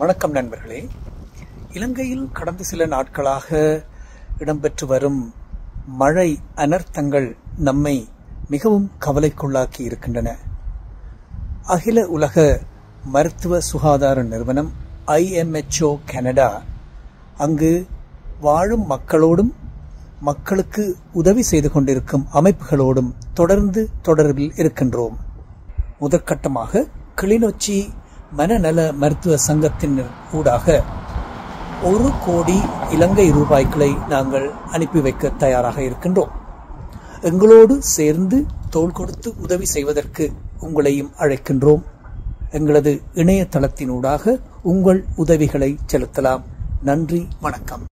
வணக்கம் நண்பர்களே. இலங்கையில் கடந்த சில நாட்களாக இடம்பெற்று வரும் மழை அனர்த்தங்கள் நம்மை மிகவும் கவலைக்குள்ளாக்கி இருக்கின்றன. அகில உலக மருத்துவ சுகாதார நிறுவனம் IMHO கனடா அங்கு வாழும் மக்களோடும் மக்களுக்கு உதவி செய்து கொண்டிருக்கும் அமைப்புகளோடும் தொடர்ந்து தொடர்பில் இருக்கின்றோம். முதற்கட்டமாக கிளிநொச்சி மனநல மருத்துவ சங்கத்தின் ஊடாக 1 கோடி இலங்கை ரூபாய்களை நாங்கள் அனுப்பி வைக்க தயாராக இருக்கின்றோம். எங்களோடு சேர்ந்து தோள் கொடுத்து உதவி செய்வதற்கு உங்களையும் அழைக்கின்றோம். எங்களது இணையதளத்தினூடாக உங்கள் உதவிகளை செலுத்தலாம். நன்றி, வணக்கம்.